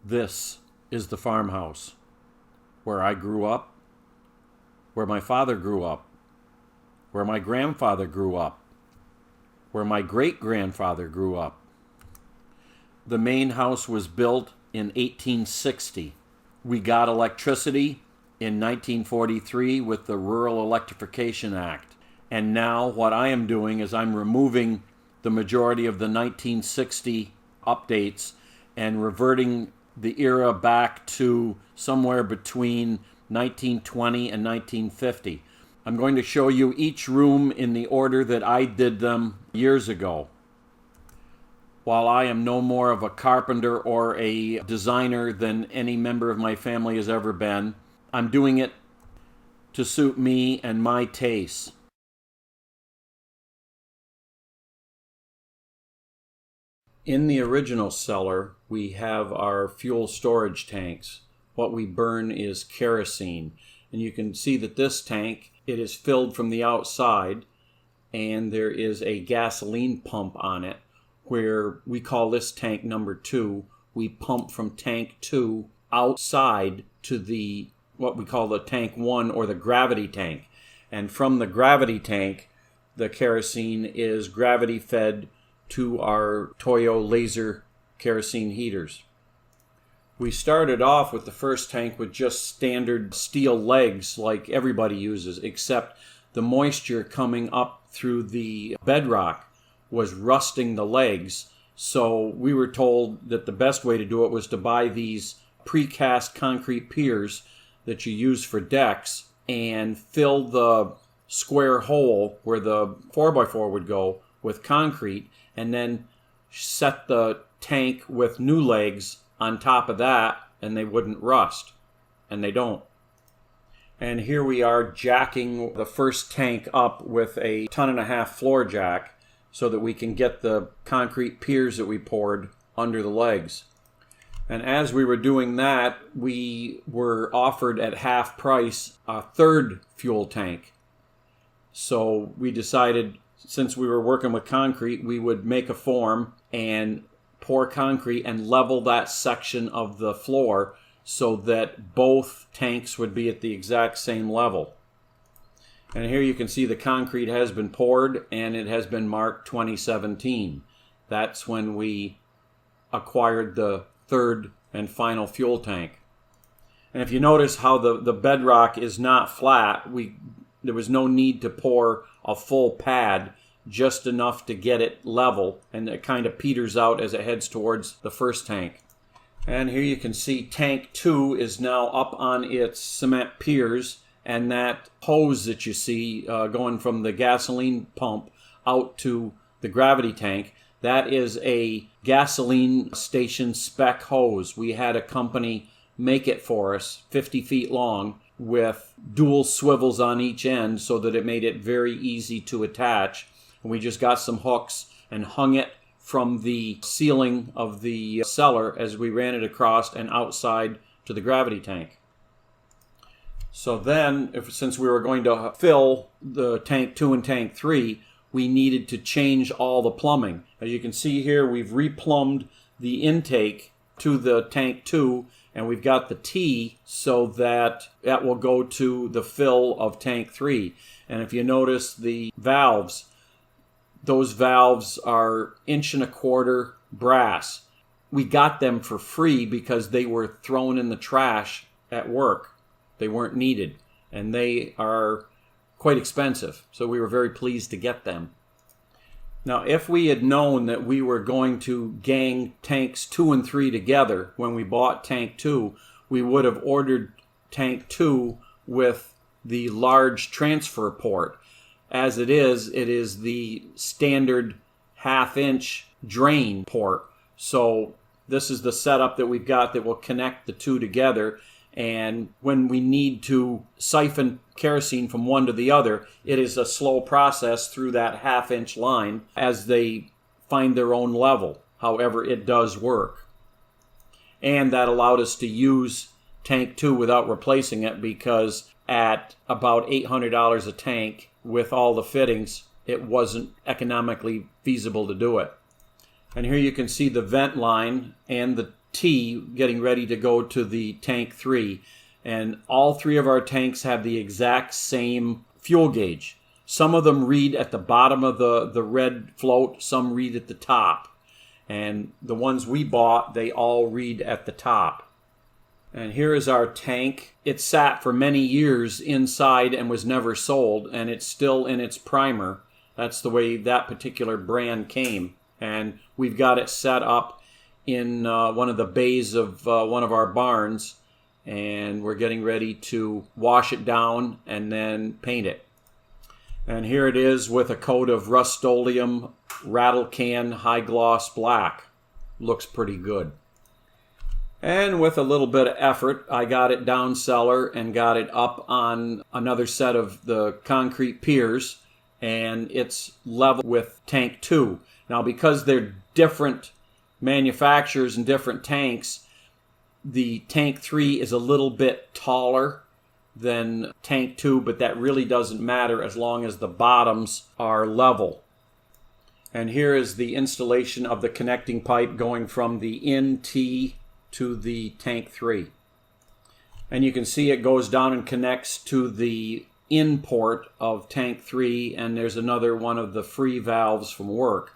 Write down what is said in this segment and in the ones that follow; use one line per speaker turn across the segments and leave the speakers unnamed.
This is the farmhouse where I grew up, where my father grew up, where my grandfather grew up, where my great-grandfather grew up. The main house was built in 1860. We got electricity in 1943 with the Rural Electrification Act. And now what I am doing is I'm removing the majority of the 1960 updates and reverting the era back to somewhere between 1920 and 1950. I'm going to show you each room in the order that I did them years ago. While I am no more of a carpenter or a designer than any member of my family has ever been, I'm doing it to suit me and my tastes. In the original cellar, we have our fuel storage tanks. What we burn is kerosene. And you can see that this tank, it is filled from the outside, and there is a gasoline pump on it, where we call this tank number 2. We pump from tank 2 outside to the what we call the tank 1 or the gravity tank. And from the gravity tank, the kerosene is gravity fed to our Toyo laser kerosene heaters. We started off with the first tank with just standard steel legs like everybody uses, except the moisture coming up through the bedrock was rusting the legs. So we were told that the best way to do it was to buy these precast concrete piers that you use for decks and fill the square hole where the 4x4 would go with concrete, and then set the tank with new legs on top of that, and they wouldn't rust. And they don't. And here we are jacking the first tank up with a 1.5 ton floor jack so that we can get the concrete piers that we poured under the legs. And as we were doing that, we were offered at half price a third fuel tank. So we decided, since we were working with concrete, we would make a form and pour concrete and level that section of the floor so that both tanks would be at the exact same level. And here you can see the concrete has been poured and it has been marked 2017. That's when we acquired the third and final fuel tank. And if you notice how the bedrock is not flat, there was no need to pour a full pad, just enough to get it level, and it kind of peters out as it heads towards the first tank. And here you can see tank 2 is now up on its cement piers, and that hose that you see going from the gasoline pump out to the gravity tank, that is a gasoline station spec hose. We had a company make it for us, 50 feet long, with dual swivels on each end so that it made it very easy to attach. And we just got some hooks and hung it from the ceiling of the cellar as we ran it across and outside to the gravity tank. So then, since we were going to fill the tank 2 and tank 3, we needed to change all the plumbing. As you can see here, we've replumbed the intake to the tank 2, and we've got the T so that will go to the fill of tank 3. And if you notice the valves, those valves are 1.25 inch brass. We got them for free because they were thrown in the trash at work. They weren't needed, and they are quite expensive, so we were very pleased to get them. Now, if we had known that we were going to gang tanks 2 and 3 together when we bought tank 2, we would have ordered tank 2 with the large transfer port. As it is the standard 1/2 inch drain port. So this is the setup that we've got that will connect the two together. And when we need to siphon kerosene from one to the other, it is a slow process through that 1/2 inch line as they find their own level. However, it does work. And that allowed us to use tank 2 without replacing it, because at about $800 a tank with all the fittings, it wasn't economically feasible to do it. And here you can see the vent line and the T, getting ready to go to the tank 3. And all 3 of our tanks have the exact same fuel gauge. Some of them read at the bottom of the red float, some read at the top. And the ones we bought, they all read at the top. And here is our tank. It sat for many years inside and was never sold, and it's still in its primer. That's the way that particular brand came. And we've got it set up in one of the bays of one of our barns, and we're getting ready to wash it down and then paint it. And here it is with a coat of Rust-Oleum rattle can high gloss black. Looks pretty good. And with a little bit of effort, I got it down cellar and got it up on another set of the concrete piers, and it's level with tank 2. Now, because they're different manufacturers and different tanks, the tank 3 is a little bit taller than tank 2, but that really doesn't matter as long as the bottoms are level. And here is the installation of the connecting pipe going from the in T to the tank 3. And you can see it goes down and connects to the in port of tank 3, and there's another one of the free valves from work.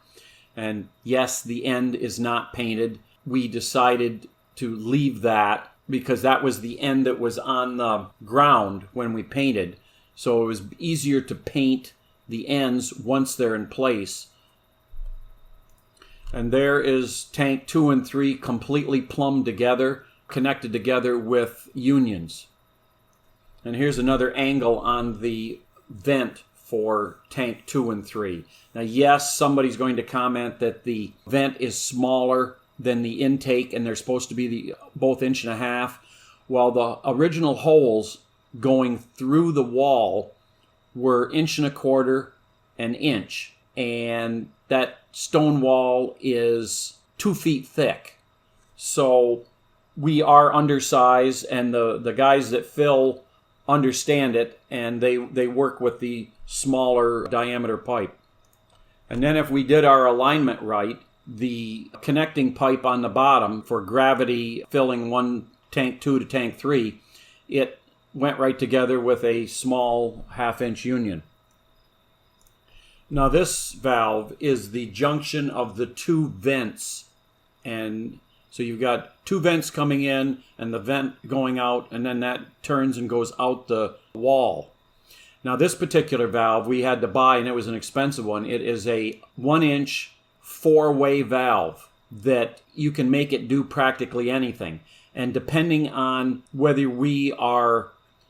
And yes, the end is not painted. We decided to leave that because that was the end that was on the ground when we painted. So it was easier to paint the ends once they're in place. And there is tank 2 and 3 completely plumbed together, connected together with unions. And here's another angle on the vent for tank 2 and 3. Now, yes, somebody's going to comment that the vent is smaller than the intake, and they're supposed to be both 1.5 inches. Well, the original holes going through the wall were 1.25 inches and 1 inch, and that stone wall is 2 feet thick. So we are undersized, and the guys that fill understand it, and they work with the smaller diameter pipe. And then if we did our alignment right, the connecting pipe on the bottom for gravity filling one tank 2 to tank 3, it went right together with a small 1/2 inch union. Now this valve is the junction of the 2 vents, and so you've got 2 vents coming in and the vent going out, and then that turns and goes out the wall. Now this particular valve we had to buy, and it was an expensive one. It is a 1 inch 4-way valve that you can make it do practically anything. And depending on whether we are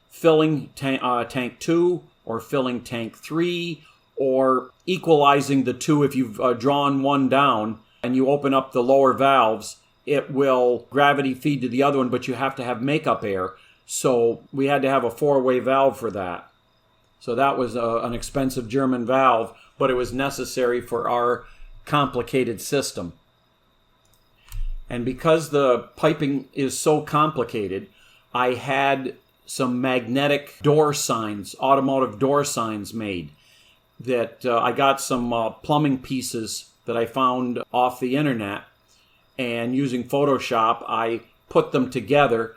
filling tank 2 or filling tank 3 or equalizing the 2, if you've drawn one down and you open up the lower valves, it will gravity feed to the other one, but you have to have makeup air. So we had to have a 4-way valve for that. So that was an expensive German valve, but it was necessary for our complicated system. And because the piping is so complicated, I had some magnetic door signs, automotive door signs made. That I got some plumbing pieces that I found off the internet, and using Photoshop I put them together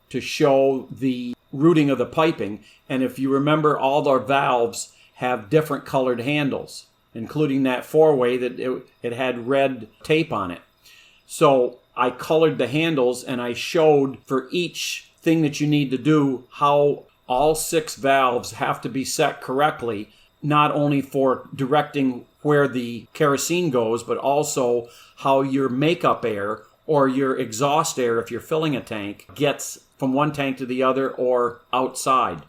to show the routing of the piping. And if you remember, all our valves have different colored handles, including that 4-way that it had red tape on it. So I colored the handles, and I showed for each thing that you need to do how all 6 valves have to be set correctly, not only for directing where the kerosene goes, but also how your makeup air or your exhaust air, if you're filling a tank, gets from one tank to the other or outside.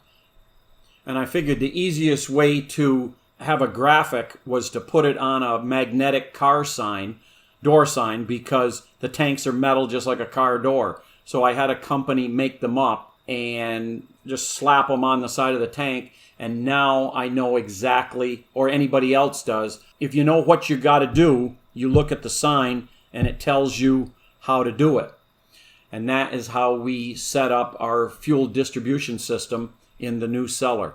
And I figured the easiest way to have a graphic was to put it on a magnetic car sign, door sign, because the tanks are metal just like a car door. So I had a company make them up and just slap them on the side of the tank. And now I know exactly, or anybody else does, if you know what you got to do, you look at the sign and it tells you how to do it. And that is how we set up our fuel distribution system in the new cellar.